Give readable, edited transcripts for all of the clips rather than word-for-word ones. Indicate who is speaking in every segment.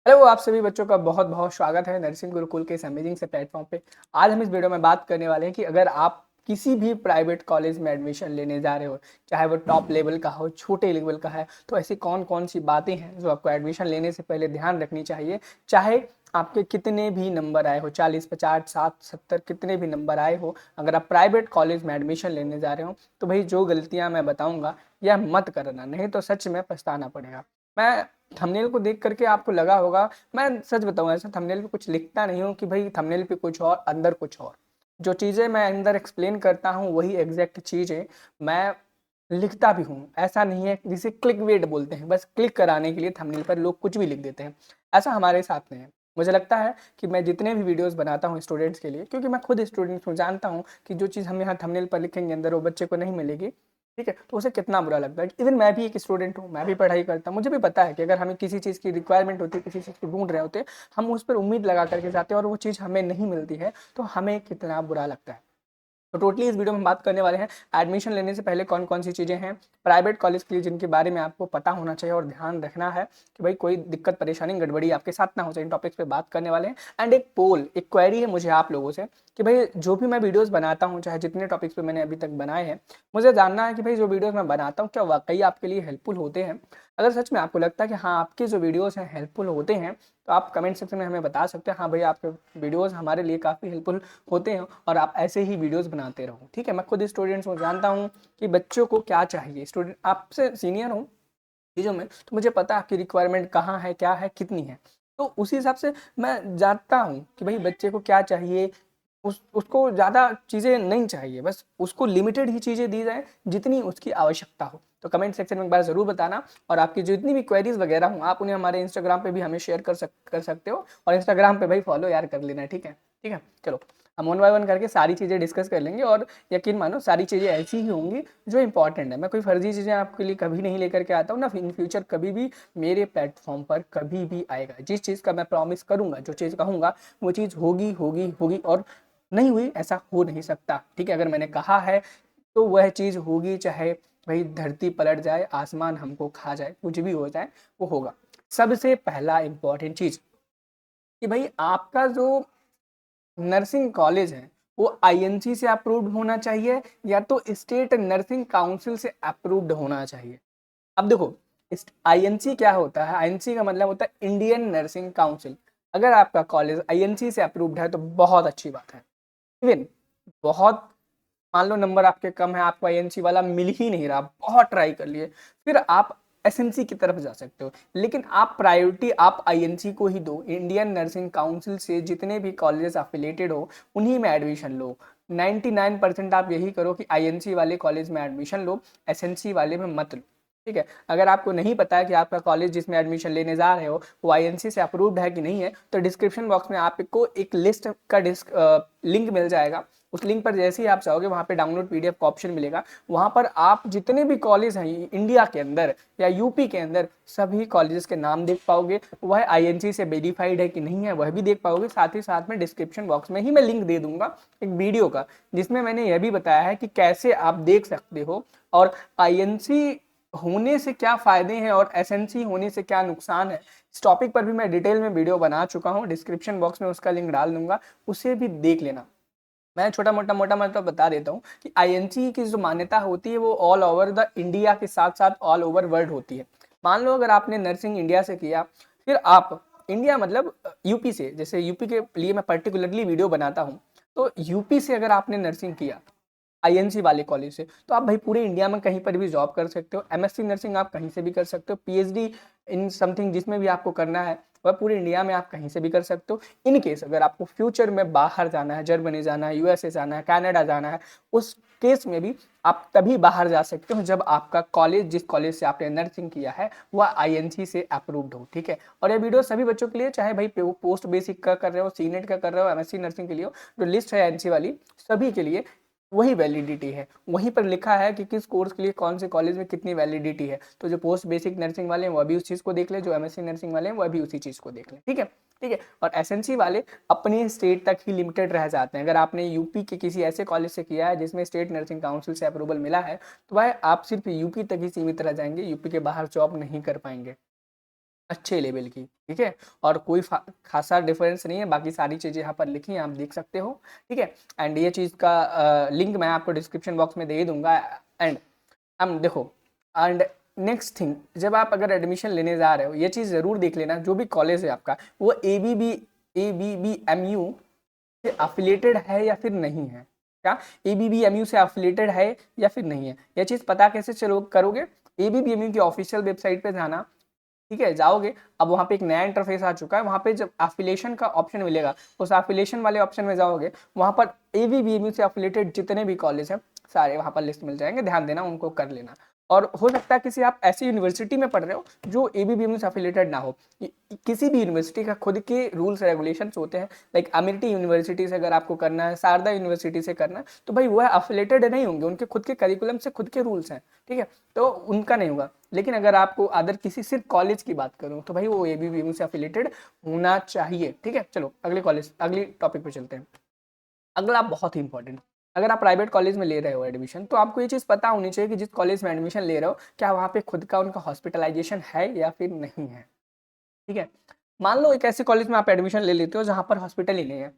Speaker 1: Hello आप सभी बच्चों का बहुत बहुत स्वागत है नर्सिंग गुरुकुल के इस अमेजिंग से प्लेटफॉर्म पे। आज हम इस वीडियो में बात करने वाले हैं कि अगर आप किसी भी प्राइवेट कॉलेज में एडमिशन लेने जा रहे हो, चाहे वो टॉप लेवल का हो छोटे लेवल का है, तो ऐसी कौन कौन सी बातें हैं जो आपको एडमिशन लेने से पहले ध्यान रखनी चाहिए। चाहे आपके कितने भी नंबर आए हो, 40 50 60 70 कितने भी नंबर आए हो, अगर आप प्राइवेट कॉलेज में एडमिशन लेने जा रहे हो तो भाई जो गलतियां मैं बताऊंगा यह मत करना, नहीं तो सच में पछताना पड़ेगा। मैं थंबनेल को देख करके आपको लगा होगा, मैं सच बताऊं ऐसा थंबनेल पे कुछ लिखता नहीं हूँ कि भाई थंबनेल पे कुछ और अंदर कुछ और। जो चीज़ें मैं अंदर एक्सप्लेन करता हूँ वही एग्जैक्ट चीज़ें मैं लिखता भी हूँ। ऐसा नहीं है जिसे क्लिक वेट बोलते हैं, बस क्लिक कराने के लिए थंबनेल पर लोग कुछ भी लिख देते हैं। ऐसा हमारे साथ नहीं है। मुझे लगता है कि मैं जितने भी वीडियोस बनाता हूँ स्टूडेंट्स के लिए, क्योंकि मैं खुद स्टूडेंट हूँ, जानता हूँ कि जो चीज़ हम यहाँ थंबनेल पर लिखेंगे अंदर वो बच्चे को नहीं मिलेगी। ठीक है, तो उसे कितना बुरा लगता है। इवन मैं भी एक स्टूडेंट हूँ, मैं भी पढ़ाई करता हूँ, मुझे भी पता है कि अगर हमें किसी चीज़ की रिक्वायरमेंट होती है, किसी चीज़ को ढूंढ रहे होते हैं, हम उस पर उम्मीद लगा करके जाते हैं और वो चीज़ हमें नहीं मिलती है तो हमें कितना बुरा लगता है। तो टोटली इस वीडियो में हम बात करने वाले हैं एडमिशन लेने से पहले कौन कौन सी चीज़ें हैं प्राइवेट कॉलेज के लिए जिनके बारे में आपको पता होना चाहिए और ध्यान रखना है कि भाई कोई दिक्कत परेशानी गड़बड़ी आपके साथ ना हो जाए। इन टॉपिक्स पे बात करने वाले हैं। एंड एक पोल, एक क्वेरी है मुझे आप लोगों से कि भाई जो भी मैं वीडियोस बनाता हूँ, चाहे जितने टॉपिक्स पे मैंने अभी तक बनाए हैं, मुझे जानना है कि भाई जो वीडियोस मैं बनाता हूँ क्या वाकई आपके लिए हेल्पफुल होते हैं। अगर सच में आपको लगता है कि हाँ आपके जो वीडियोस हैं हेल्पफुल होते हैं, तो आप कमेंट सेक्शन में हमें बता सकते हैं हाँ भाई आपके वीडियोस हमारे लिए काफ़ी हेल्पफुल होते हैं और आप ऐसे ही वीडियोस बनाते रहो। ठीक है, मैं खुद स्टूडेंट्स को जानता हूँ कि बच्चों को क्या चाहिए। स्टूडेंट आपसे सीनियर हूँ चीज़ों में, तो मुझे पता है आपकी रिक्वायरमेंट कहाँ है, क्या है, कितनी है। तो उसी हिसाब से मैं जानता हूँ कि भाई बच्चे को क्या चाहिए। उसको ज़्यादा चीज़ें नहीं चाहिए, बस उसको लिमिटेड ही चीज़ें दी जाए जितनी उसकी आवश्यकता हो। तो कमेंट सेक्शन में एक बार ज़रूर बताना और आपकी जितनी भी क्वेरीज वगैरह हों आप उन्हें हमारे इंस्टाग्राम पे भी हमें शेयर कर सकते हो। और इंस्टाग्राम पे भाई फॉलो यार कर लेना, ठीक है। ठीक है, चलो हम वन बाय वन करके सारी चीज़ें डिस्कस कर लेंगे और यकीन मानो सारी चीज़ें ऐसी ही होंगी जो इंपॉर्टेंट है। मैं कोई फर्जी चीज़ें आपके लिए कभी नहीं लेकर के आता हूँ ना, इन फ्यूचर कभी भी मेरे प्लेटफॉर्म पर कभी भी आएगा। जिस चीज़ का मैं प्रॉमिस करूंगा, जो चीज़ कहूँगा वो चीज़ होगी होगी होगी, और नहीं हुई ऐसा हो नहीं सकता। ठीक है, अगर मैंने कहा है तो वह चीज़ होगी, चाहे भाई धरती पलट जाए, आसमान हमको खा जाए, कुछ भी हो जाए वो होगा। सबसे पहला इंपॉर्टेंट चीज़ कि भाई आपका जो नर्सिंग कॉलेज है वो आईएनसी से अप्रूव्ड होना चाहिए या तो स्टेट नर्सिंग काउंसिल से अप्रूव्ड होना चाहिए। अब देखो, इस आईएनसी क्या होता है, आईएनसी का मतलब होता है इंडियन नर्सिंग काउंसिल। अगर आपका कॉलेज आईएनसी से अप्रूव्ड है तो बहुत अच्छी बात है। इवन बहुत, मान लो नंबर आपके कम है, आपको आईएनसी वाला मिल ही नहीं रहा, बहुत ट्राई कर लिए, फिर आप एसएनसी की तरफ जा सकते हो। लेकिन आप प्रायोरिटी आप आईएनसी को ही दो। इंडियन नर्सिंग काउंसिल से जितने भी कॉलेजेस अफिलेटेड हो उन्हीं में एडमिशन लो। 99% आप यही करो कि आईएनसी वाले कॉलेज में एडमिशन लो, एसएनसी वाले में मत लो। ठीक है, अगर आपको नहीं पता है कि आपका कॉलेज जिसमें एडमिशन लेने जा रहे हो वो आईएनसी से अप्रूव्ड है कि नहीं है, तो डिस्क्रिप्शन बॉक्स में आपको एक लिस्ट का लिंक मिल जाएगा। उस लिंक पर जैसे ही आप जाओगे वहाँ पे डाउनलोड पीडीएफ का ऑप्शन मिलेगा। वहाँ पर आप जितने भी कॉलेज हैं इंडिया के अंदर या यूपी के अंदर सभी कॉलेजेस के नाम देख पाओगे, वह आईएनसी से वेरीफाइड है कि नहीं है वह भी देख पाओगे। साथ ही साथ में डिस्क्रिप्शन बॉक्स में ही मैं लिंक दे दूंगा एक वीडियो का, जिसमें मैंने यह भी बताया है कि कैसे आप देख सकते हो और आईएनसी होने से क्या फायदे हैं और एसएनसी होने से क्या नुकसान है। इस टॉपिक पर भी मैं डिटेल में वीडियो बना चुका हूँ, डिस्क्रिप्शन बॉक्स में उसका लिंक डाल दूंगा, उसे भी देख लेना। मैं छोटा मोटा मोटा मतलब बता देता हूँ कि आईएनसी की जो मान्यता होती है वो ऑल ओवर द इंडिया के साथ साथ ऑल ओवर वर्ल्ड होती है। मान लो अगर आपने नर्सिंग इंडिया से किया, फिर आप इंडिया मतलब यूपी से, जैसे यूपी के लिए मैं पर्टिकुलरली वीडियो बनाता हूँ, तो यूपी से अगर आपने नर्सिंग किया आईएनसी वाले कॉलेज से, तो आप भाई पूरे इंडिया में कहीं पर भी जॉब कर सकते हो। एमएससी नर्सिंग आप कहीं से भी कर सकते हो, पीएचडी इन समथिंग जिसमें भी आपको करना है वह पूरे इंडिया में आप कहीं से भी कर सकते हो। इन केस अगर आपको फ्यूचर में बाहर जाना है, जर्मनी जाना है, यूएसए जाना है, कनाडा जाना है, उस केस में भी आप तभी बाहर जा सकते हो जब आपका कॉलेज, जिस कॉलेज से आपने नर्सिंग किया है, वह आईएनसी से अप्रूव्ड हो। ठीक है, और ये वीडियो सभी बच्चों के लिए, चाहे भाई पोस्ट बेसिक का कर रहे हो, सीनेट का कर रहे हो, एमएससी नर्सिंग के लिए हो, जो लिस्ट है आईएनसी वाली सभी के लिए वही वैलिडिटी है। वहीं पर लिखा है कि किस कोर्स के लिए कौन से कॉलेज में कितनी वैलिडिटी है। तो जो पोस्ट बेसिक नर्सिंग वाले हैं वह भी उस चीज़ को देख ले, जो एमएससी नर्सिंग वाले हैं वह भी उसी चीज़ को देख ले। ठीक है, ठीक है। और एसएनसी वाले अपने स्टेट तक ही लिमिटेड रह जाते हैं। अगर आपने यूपी के किसी ऐसे कॉलेज से किया है जिसमें स्टेट नर्सिंग काउंसिल से अप्रूवल मिला है, तो वह आप सिर्फ यूपी तक ही सीमित रह जाएंगे, यूपी के बाहर जॉब नहीं कर पाएंगे। अच्छे लेवल की, ठीक है। और कोई खासा डिफरेंस नहीं है, बाकी सारी चीज़ें यहाँ पर लिखी हैं, आप देख सकते हो, ठीक है। एंड ये चीज़ का लिंक मैं आपको डिस्क्रिप्शन बॉक्स में दे ही दूंगा। एंड हम देखो, एंड नेक्स्ट थिंग, जब आप अगर एडमिशन लेने जा रहे हो, ये चीज़ ज़रूर देख लेना, जो भी कॉलेज है आपका वो ABBMU से अफिलिएटेड है या फिर नहीं है। क्या ABBMU से अफिलिएटेड है या फिर नहीं है, यह चीज़ पता कैसे चलो करोगे? ABBMU की ऑफिशियल वेबसाइट पे जाना, ठीक है, जाओगे। अब वहाँ पे एक नया इंटरफेस आ चुका है, वहाँ पे जब एफिलिएशन का ऑप्शन मिलेगा, उस एफिलिएशन वाले ऑप्शन में जाओगे, वहाँ पर ABBMU से एफिलिएटेड जितने भी कॉलेज हैं सारे वहाँ पर लिस्ट मिल जाएंगे, ध्यान देना, उनको कर लेना। और हो सकता है किसी आप ऐसी यूनिवर्सिटी में पढ़ रहे हो जो ABBMU से एफिलिएटेड ना हो। किसी भी यूनिवर्सिटी का खुद के रूल्स रेगुलेशंस होते हैं, लाइक अमेरिटी यूनिवर्सिटी से अगर आपको करना है, शारदा यूनिवर्सिटी से करना है, तो भाई वो एफिलिएटेड नहीं होंगे, उनके खुद के करिकुलम से खुद के रूल्स हैं, ठीक है, तो उनका नहीं होगा। लेकिन अगर आपको अदर किसी सिर्फ कॉलेज की बात करूँ तो भाई वो ABBMU से एफिलिएटेड होना चाहिए, ठीक है। चलो अगली टॉपिक पे चलते हैं। अगला बहुत ही इंपॉर्टेंट, अगर आप प्राइवेट कॉलेज में ले रहे हो एडमिशन, तो आपको ये चीज़ पता होनी चाहिए कि जिस कॉलेज में एडमिशन ले रहे हो क्या वहाँ पे खुद का उनका हॉस्पिटलाइजेशन है या फिर नहीं है, ठीक है। मान लो एक ऐसे कॉलेज में आप एडमिशन ले लेते हो जहाँ पर हॉस्पिटल ही नहीं है,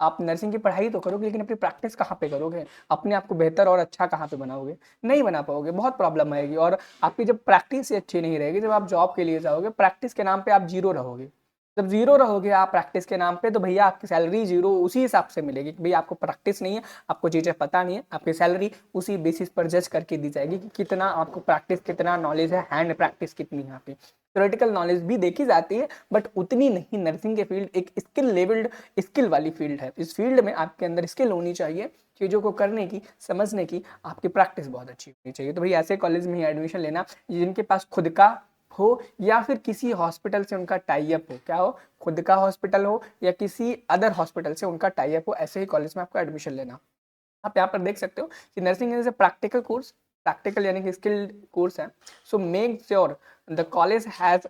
Speaker 1: आप नर्सिंग की पढ़ाई तो करोगे लेकिन अपनी प्रैक्टिस कहाँ पे करोगे, अपने आप को बेहतर और अच्छा कहाँ पे बनाओगे? नहीं बना पाओगे, बहुत प्रॉब्लम आएगी। और आपकी जब प्रैक्टिस ही अच्छी नहीं रहेगी, जब आप जॉब के लिए जाओगे, प्रैक्टिस के नाम पे आप जीरो रहोगे। जब जीरो रहोगे आप प्रैक्टिस के नाम पे, तो भैया आपकी सैलरी जीरो उसी हिसाब से मिलेगी कि भैया आपको प्रैक्टिस नहीं है, आपको चीज़ें पता नहीं है, आपकी सैलरी उसी बेसिस पर जज करके दी जाएगी कि कितना आपको प्रैक्टिस, कितना नॉलेज है, हैंड प्रैक्टिस कितनी है आपकी। थ्योरेटिकल नॉलेज भी देखी जाती है बट उतनी नहीं। नर्सिंग के फील्ड एक स्किल लेवल्ड, स्किल वाली फील्ड है। इस फील्ड में आपके अंदर स्किल होनी चाहिए, चीज़ों को करने की, समझने की, आपकी प्रैक्टिस बहुत अच्छी होनी चाहिए। तो भाई ऐसे कॉलेज में ही एडमिशन लेना जिनके पास खुद का हो या फिर किसी हॉस्पिटल से उनका टाई अप हो। क्या हो? खुद का हॉस्पिटल हो या किसी अदर हॉस्पिटल से उनका टाई अप हो, ऐसे ही कॉलेज में आपको एडमिशन लेना। आप यहाँ पर देख सकते हो कि nursing is a practical course, practical यानी कि स्किल्ड कोर्स है। So make sure the college has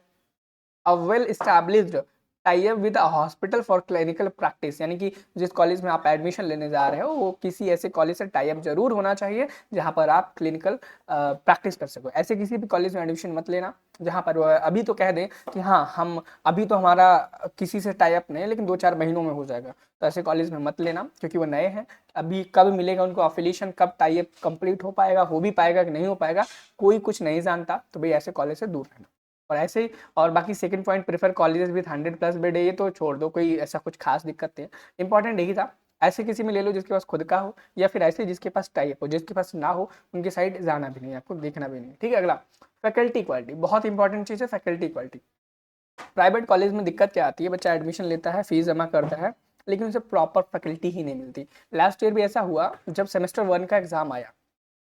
Speaker 1: a well established tie up with a hospital for clinical practice, यानी कि जिस कॉलेज में आप एडमिशन लेने जा रहे हो वो किसी ऐसे कॉलेज से टाई अप जरूर होना चाहिए जहां पर आप क्लिनिकल प्रैक्टिस कर सको। ऐसे किसी भी कॉलेज में एडमिशन मत लेना जहां पर वो अभी तो कह दें कि हाँ हम अभी तो हमारा किसी से टाई अप नहीं है लेकिन 2-4 महीनों में हो जाएगा, तो ऐसे कॉलेज में मत लेना क्योंकि वो नए हैं। अभी कब मिलेगा उनको अफिलिएशन, कब टाई अप कंप्लीट हो पाएगा, हो भी पाएगा कि नहीं हो पाएगा, कोई कुछ नहीं जानता। तो भाई ऐसे कॉलेज से दूर रहना। और ऐसे ही, और बाकी second point, prefer colleges with 100+ bed है, ये तो छोड़ दो, कोई ऐसा कुछ खास दिक्कत नहीं है। इंपॉर्टेंट यही था, ऐसे किसी में ले लो जिसके पास खुद का हो या फिर ऐसे जिसके पास टाई अप हो। जिसके पास ना हो उनकी साइड जाना भी नहीं, आपको देखना भी नहीं, ठीक है। अगला फैकल्टी क्वालिटी, बहुत इंपॉर्टेंट चीज़ है फैकल्टी क्वालिटी। प्राइवेट कॉलेज में दिक्कत क्या आती है, बच्चा एडमिशन लेता है, फीस जमा करता है, लेकिन उसे प्रॉपर फैकल्टी ही नहीं मिलती। लास्ट ईयर भी ऐसा हुआ, जब सेमेस्टर 1 का एग्जाम आया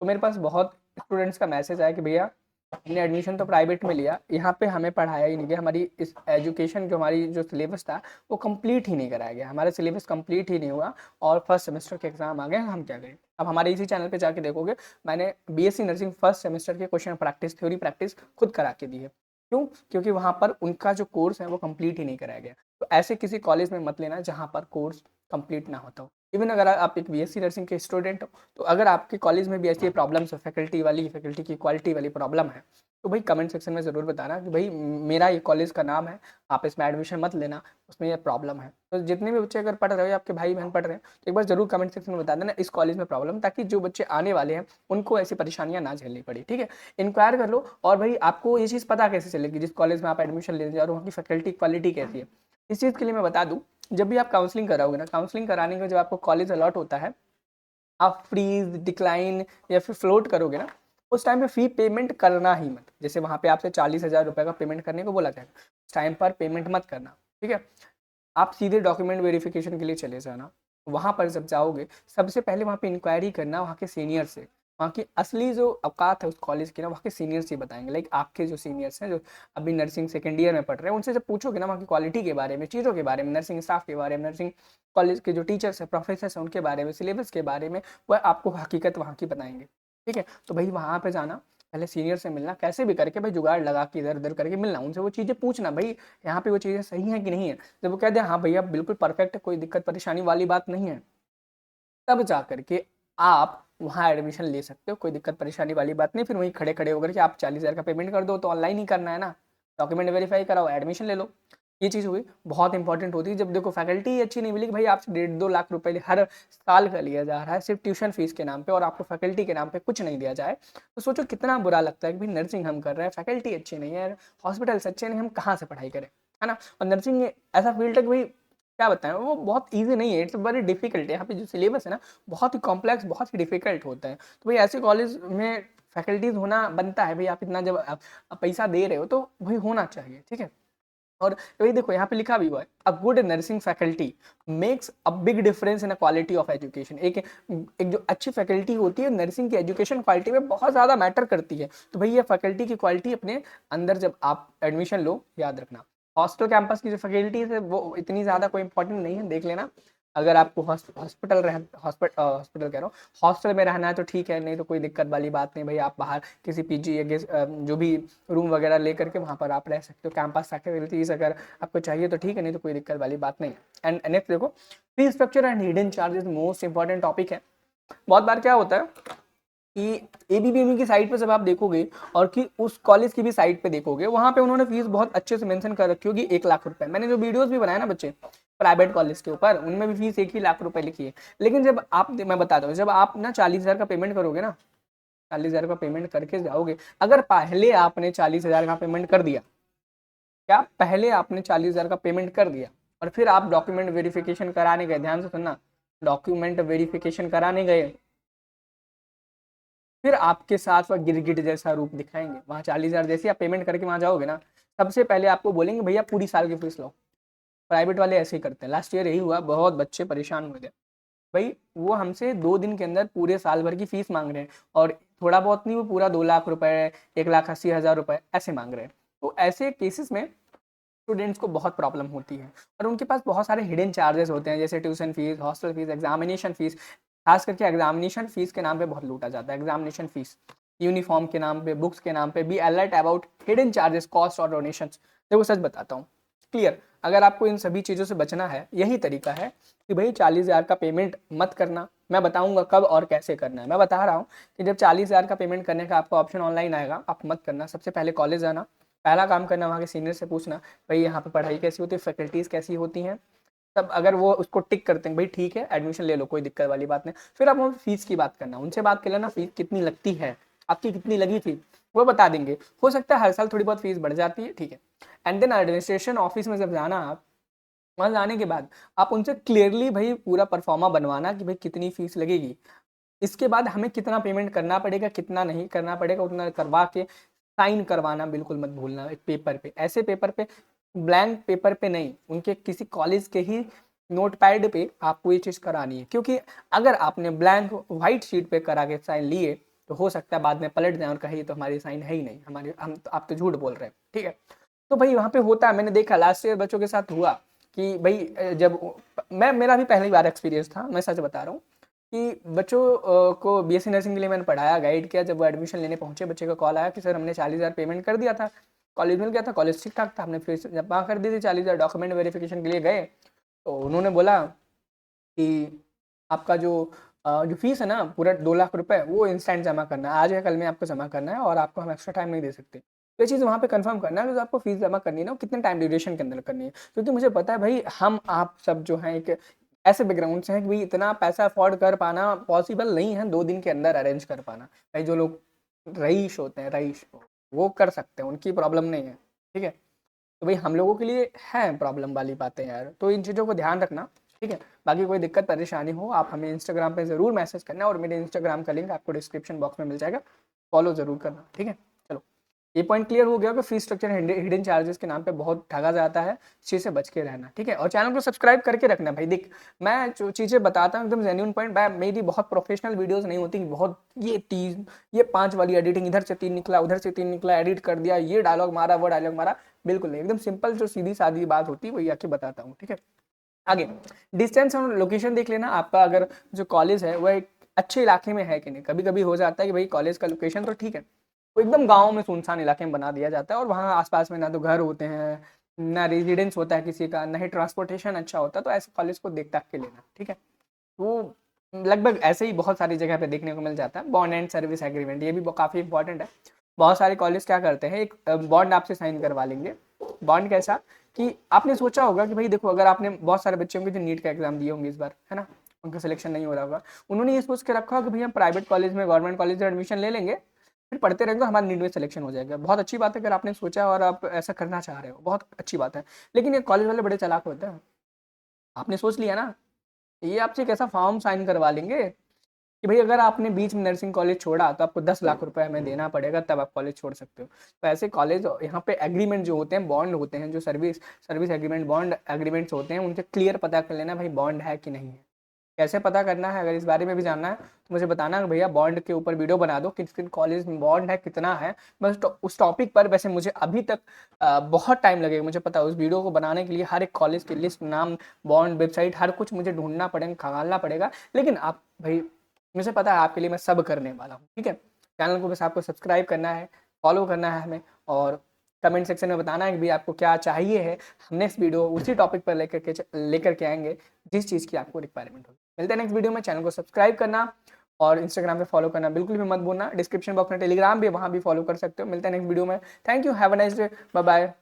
Speaker 1: तो मेरे पास बहुत स्टूडेंट्स का मैसेज आया कि भैया हमने एडमिशन तो प्राइवेट में लिया, यहाँ पे हमें पढ़ाया ही नहीं गया, हमारी इस एजुकेशन जो हमारी जो सिलेबस था वो कंप्लीट ही नहीं कराया गया, हमारा सिलेबस कंप्लीट ही नहीं हुआ और फर्स्ट सेमेस्टर के एग्जाम आ गए, हम क्या करें। अब हमारे इसी चैनल पे जाके देखोगे, मैंने BSc नर्सिंग फर्स्ट सेमेस्टर के क्वेश्चन प्रैक्टिस, थ्योरी प्रैक्टिस खुद करा के दी है। क्यों? क्योंकि वहाँ पर उनका जो कोर्स है वो कंप्लीट ही नहीं कराया गया। तो ऐसे किसी कॉलेज में मत लेना जहाँ पर कोर्स कंप्लीट ना होता हो। इवन अगर आप एक BSc नर्सिंग के स्टूडेंट हो, तो अगर आपके कॉलेज में भी ऐसी प्रॉब्लम्स है, फैकल्टी की क्वालिटी वाली प्रॉब्लम है, तो भाई कमेंट सेक्शन में ज़रूर बताना कि भाई मेरा ये कॉलेज का नाम है, आप इसमें एडमिशन मत लेना, उसमें ये प्रॉब्लम है। तो जितने भी बच्चे अगर पढ़ रहे हो या आपके भाई बहन पढ़ रहे हैं, तो एक बार जरूर कमेंट सेक्शन में बता देना इस कॉलेज में प्रॉब्लम, ताकि जो बच्चे आने वाले हैं उनको ऐसी परेशानियां ना झेलनी पड़ी, ठीक है। इंक्वायर कर लो। और भाई आपको ये चीज़ पता कैसे चलेगी जिस कॉलेज में आप एडमिशन लेने जा रहे हो वहाँ की फैकल्टी क्वालिटी कैसी है? इस चीज़ के लिए मैं बता दूँ, जब भी आप काउंसलिंग कराओगे ना, काउंसलिंग कराने के जब आपको कॉलेज अलॉट होता है, आप फ्रीज, डिक्लाइन या फिर फ्लोट करोगे ना, उस टाइम पे फी पेमेंट करना ही मत। जैसे वहाँ पे आपसे 40,000 रुपये का पेमेंट करने को बोला जाएगा, उस टाइम पर पेमेंट मत करना, ठीक है। आप सीधे डॉक्यूमेंट वेरिफिकेशन के लिए चले जाना। वहाँ पर जब जाओगे, सबसे पहले वहाँ पे इंक्वायरी करना वहाँ के सीनियर से, वहाँ की असली जो औकात है उस कॉलेज की ना, वहाँ के सीनियर्स ही बताएंगे। लाइक आपके जो सीनियर्स हैं जो अभी नर्सिंग सेकेंड ईयर में पढ़ रहे हैं, उनसे जब पूछोगे ना वहाँ की क्वालिटी के बारे में, चीज़ों के बारे में, नर्सिंग स्टाफ के बारे में, नर्सिंग कॉलेज के जो टीचर्स हैं, प्रोफेसर हैं, उनके बारे में, सिलेबस के बारे में, वह आपको हकीकत वहाँ की बताएंगे, ठीक है। तो भाई वहाँ पे जाना, पहले सीनियर से मिलना, कैसे भी करके भाई जुगाड़ लगा के इधर उधर करके मिलना, उनसे वो चीज़ें पूछना भाई यहाँ पे वो चीज़ें सही हैं कि नहीं है। जब वो कह दे हाँ भैया बिल्कुल परफेक्ट है, कोई दिक्कत परेशानी वाली बात नहीं है, तब जा करके आप वहाँ एडमिशन ले सकते हो। कोई दिक्कत परेशानी वाली बात नहीं, फिर वहीं खड़े खड़े होकर के आप 40,000 का पेमेंट कर दो, तो ऑनलाइन ही करना है ना, डॉक्यूमेंट वेरीफाई कराओ, एडमिशन ले लो। ये चीज़ हुई, बहुत इंपॉर्टेंट होती है। जब देखो फैकल्टी अच्छी नहीं मिली कि भाई आपसे 1.5-2 लाख रुपए हर साल का लिया जा रहा है सिर्फ ट्यूशन फीस के नाम पे, और आपको फैकल्टी के नाम पे कुछ नहीं दिया जाए, तो सोचो कितना बुरा लगता है कि भाई नर्सिंग हम कर रहे हैं, फैकल्टी अच्छी नहीं है, हॉस्पिटल्स अच्छे नहीं, हम कहाँ से पढ़ाई करें, है ना। और नर्सिंग ऐसा फील्ड है कि भाई क्या बताएं, वो बहुत ईजी नहीं है, इट्स वेरी डिफिकल्ट है। यहाँ पे जो सिलेबस है ना बहुत ही कॉम्प्लेक्स, बहुत ही डिफिकल्ट होता है। तो भाई ऐसे कॉलेज में फैकल्टीज होना बनता है भाई, आप इतना जब आप पैसा दे रहे हो तो भाई होना चाहिए, ठीक है। और वही देखो यहाँ पे लिखा भी हुआ है, a good nursing faculty makes a big difference in a quality of education. एक एक जो अच्छी फैकल्टी होती है नर्सिंग की एजुकेशन क्वालिटी में बहुत ज़्यादा मैटर करती है। तो भाई ये फैकल्टी की क्वालिटी अपने अंदर जब आप एडमिशन लो याद रखना। हॉस्टल कैंपस की जो फैकल्टीज है वो इतनी ज़्यादा कोई इंपॉर्टेंट नहीं है, देख लेना। अगर आपको हॉस्पिटल कह रहा हूँ, हॉस्टल में रहना है तो ठीक है, नहीं तो कोई दिक्कत वाली बात नहीं भाई, आप बाहर किसी पीजी या जो भी रूम वगैरह लेकर के वहाँ पर आप रह सकते हो। कैंपस फैकल्टीज अगर आपको चाहिए तो ठीक है, नहीं तो कोई दिक्कत वाली बात नहीं है। एंड नेक्स्ट देखो, fee structure and hidden charges most important topic है। बहुत बार क्या होता है कि एबीपीएमयू की साइट पे जब आप देखोगे और कि उस कॉलेज की भी साइट पे देखोगे, वहाँ पे उन्होंने फीस बहुत अच्छे से मेंशन कर रखी होगी 1 लाख रुपए। मैंने जो वीडियोस भी बनाए ना बच्चे प्राइवेट कॉलेज के ऊपर, उनमें भी फीस 1 ही लाख रुपए लिखी है। लेकिन जब आप, मैं बताता हूँ, जब आप ना 40,000 का पेमेंट करोगे ना, 40,000 का पेमेंट करके जाओगे, अगर पहले आपने 40,000 का पेमेंट कर दिया, क्या पहले आपने 40,000 का पेमेंट कर दिया और फिर आप डॉक्यूमेंट वेरिफिकेशन कराने गए, ध्यान से सुनना, डॉक्यूमेंट वेरिफिकेशन कराने गए, फिर आपके साथ वह गिरगिट जैसा रूप दिखाएंगे। वहाँ 40,000 जैसे आप पेमेंट करके वहाँ जाओगे ना, सबसे पहले आपको बोलेंगे भैया पूरी साल की फीस लो। प्राइवेट वाले ऐसे ही करते हैं, लास्ट ईयर यही हुआ, बहुत बच्चे परेशान हुए थे भाई। वो हमसे 2 दिन के अंदर पूरे साल भर की फीस मांग रहे हैं, और थोड़ा बहुत नहीं, वो पूरा 2 लाख रुपए, 1,80,000 रुपए ऐसे मांग रहे हैं। तो ऐसे केसेस में स्टूडेंट्स को बहुत प्रॉब्लम होती है, और उनके पास बहुत सारे हिडन चार्जेस होते हैं, जैसे tuition fees, hostel fees, examination fees. खास करके एग्जामिनेशन फीस के नाम पे बहुत लूटा जाता है। एग्जामिनेशन फीस, यूनिफॉर्म के नाम पे, बुक्स के नाम पे, be alert about hidden charges, cost और डोनेशन। देखो सच बताता हूँ, क्लियर, अगर आपको इन सभी चीज़ों से बचना है, यही तरीका है कि भाई 40,000 का पेमेंट मत करना। मैं बताऊंगा कब और कैसे करना है। मैं बता रहा हूँ कि जब 40,000 का पेमेंट करने का आपको ऑप्शन ऑनलाइन आएगा, आप मत करना। सबसे पहले कॉलेज आना, पहला काम करना वहाँ के सीनियर से पूछना भाई यहाँ पे पढ़ाई कैसी होती है, फैकल्टीज़ कैसी होती हैं। तब अगर वो उसको टिक करते हैं भाई ठीक है एडमिशन ले लो, कोई दिक्कत वाली बात नहीं, फिर आप वहाँ फीस की बात करना, उनसे बात कर लेना फीस कितनी लगती है, आपकी कितनी लगी थी, वो बता देंगे। हो सकता है हर साल थोड़ी बहुत फीस बढ़ जाती है, ठीक है। एंड देन एडमिनिस्ट्रेशन ऑफिस में जब जाना आप, वहाँ जाने के बाद आप उनसे क्लियरली भाई पूरा परफॉर्मा बनवाना कि भाई कितनी फीस लगेगी, इसके बाद हमें कितना पेमेंट करना पड़ेगा, कितना नहीं करना पड़ेगा, उतना करवा के साइन करवाना बिल्कुल मत भूलना एक पेपर पे। ऐसे पेपर पे, ब्लैंक पेपर पे नहीं, उनके किसी कॉलेज के ही नोट पैड पे आपको ये चीज़ करानी है, क्योंकि अगर आपने ब्लैंक व्हाइट शीट पे करा के साइन लिए तो हो सकता है बाद में पलट जाए और कहे तो हमारी साइन है ही नहीं, हमारी हम तो, आप तो झूठ बोल रहे हैं, ठीक है। तो भाई वहाँ पे होता है, मैंने देखा लास्ट ईयर बच्चों के साथ हुआ कि भाई जब मैं, मेरा भी पहली बार एक्सपीरियंस था, मैं सच बता रहा हूँ कि बच्चों को बीएससी नर्सिंग के लिए मैंने पढ़ाया, गाइड किया। जब वो एडमिशन लेने पहुंचे, बच्चे का कॉल आया कि सर हमने 40,000 पेमेंट कर दिया था, कॉलेज मिल गया था, कॉलेज ठीक ठाक था, हमने फीस जमा कर दी थी 40,000, डॉक्यूमेंट वेरिफिकेशन के लिए गए तो उन्होंने बोला कि आपका जो फीस है ना पूरा 2 लाख रुपए, वो इंस्टेंट जमा करना है, आज या कल में आपको जमा करना है, और आपको हम एक्स्ट्रा टाइम नहीं दे सकते। तो ये चीज़ वहाँ पे कंफर्म करना है कि जो आपको फीस जमा करनी है ना, वो कितने टाइम ड्यूरेशन के अंदर करनी है। क्योंकि मुझे पता है भाई, हम आप सब जो हैं एक ऐसे बैकग्राउंड से हैं कि भाई इतना पैसा अफोर्ड कर पाना पॉसिबल नहीं है 2 दिन के अंदर अरेंज कर पाना। भाई जो लोग रईस होते हैं, रईस, वो कर सकते हैं, उनकी प्रॉब्लम नहीं है, ठीक है। तो भाई हम लोगों के लिए है प्रॉब्लम वाली बातें यार, तो इन चीज़ों को ध्यान रखना, ठीक है। बाकी कोई दिक्कत परेशानी हो आप हमें इंस्टाग्राम पे ज़रूर मैसेज करना, और मेरे इंस्टाग्राम का लिंक आपको डिस्क्रिप्शन बॉक्स में मिल जाएगा, फॉलो ज़रूर करना, ठीक है। चलो, ये पॉइंट क्लियर हो गया कि फीस स्ट्रक्चर हिडन चार्जेस के नाम पे बहुत ठगा जाता है, इस चीज़ से बच के रहना, ठीक है। और चैनल को सब्सक्राइब करके रखना भाई। देख, मैं जो चीज़ें बताता हूँ एकदम जेन्युइन पॉइंट, मेरी बहुत प्रोफेशनल वीडियोस नहीं होती, बहुत ये 5 वाली एडिटिंग, इधर से 3 निकला, उधर से 3 निकला, एडिट कर दिया, ये डायलॉग मारा, वो डायलॉग मारा, बिल्कुल नहीं। एकदम सिंपल जो सीधी सादी बात होती है वही आके बताता हूँ, ठीक है। आगे डिस्टेंस और लोकेशन देख लेना आपका, अगर जो कॉलेज है वह एक अच्छे इलाके में है कि नहीं। कभी कभी हो जाता है कि भाई कॉलेज का लोकेशन तो ठीक है, वो एकदम गांव में सुनसान इलाके में बना दिया जाता है, और वहाँ आसपास में ना तो घर होते हैं, ना रेजिडेंस होता है किसी का, ना ही ट्रांसपोर्टेशन अच्छा होता, तो ऐसे कॉलेज को देख ताक के लेना, ठीक है। वो लगभग ऐसे ही बहुत सारी जगह पे देखने को मिल जाता है। बॉन्ड एंड सर्विस एग्रीमेंट, ये भी काफ़ी इंपॉर्टेंट है। बहुत सारे कॉलेज क्या करते हैं, एक बॉन्ड आपसे साइन करवा लेंगे। बॉन्ड कैसा कि आपने सोचा होगा कि भाई देखो, अगर आपने बहुत सारे बच्चे होंगे जो नीट का एग्जाम दिए होंगे इस बार, है ना, उनका सिलेक्शन नहीं हो रहा होगा, उन्होंने ये सोच के रखा होगा कि भाई हम प्राइवेट कॉलेज में, गवर्नमेंट कॉलेज में एडमिशन ले लेंगे, फिर पढ़ते रहेंगे, हमारा नीट में सिलेक्शन हो जाएगा। बहुत अच्छी बात है अगर आपने सोचा और आप ऐसा करना चाह रहे हो, बहुत अच्छी बात है। लेकिन ये कॉलेज वाले बड़े चालाक होते हैं। आपने सोच लिया ना, ये आपसे एक ऐसा फॉर्म साइन करवा लेंगे कि भाई अगर आपने बीच में नर्सिंग कॉलेज छोड़ा तो आपको 10 लाख रुपए हमें देना पड़ेगा, तब आप कॉलेज छोड़ सकते हो। तो ऐसे कॉलेज यहाँ पे एग्रीमेंट जो होते हैं, बॉन्ड होते हैं, जो service service agreement, bond agreements होते हैं, उनसे क्लियर पता कर लेना भाई बॉन्ड है कि नहीं है। कैसे पता करना है, अगर इस बारे में भी जानना है तो मुझे बताना कि भैया बॉन्ड के ऊपर वीडियो बना दो, किस किन कॉलेज में बॉन्ड है, कितना है। बस उस टॉपिक पर वैसे मुझे अभी तक बहुत टाइम लगेगा, मुझे पता है। उस वीडियो को बनाने के लिए हर एक कॉलेज की लिस्ट, नाम, बॉन्ड, वेबसाइट, हर कुछ मुझे ढूंढना पड़ेगा, खंगालना पड़ेगा। लेकिन आप भाई, मुझे पता है आपके लिए मैं सब करने वाला हूँ, ठीक है। चैनल को बस आपको सब्सक्राइब करना है, फॉलो करना है हमें, और कमेंट सेक्शन में बताना है कि भाई आपको क्या चाहिए है। हम नेक्स्ट वीडियो उसी टॉपिक पर लेकर के आएंगे जिस चीज़ की आपको रिक्वायरमेंट होगी। मिलते हैं नेक्स्ट वीडियो में। चैनल को सब्सक्राइब करना और इंस्टाग्राम पे फॉलो करना बिल्कुल भी मत भूलना। डिस्क्रिप्शन बॉक्स में टेलीग्राम भी, वहाँ भी फॉलो कर सकते हो। मिलते हैं नेक्स्ट वीडियो में। Thank you, have a nice day, bye bye.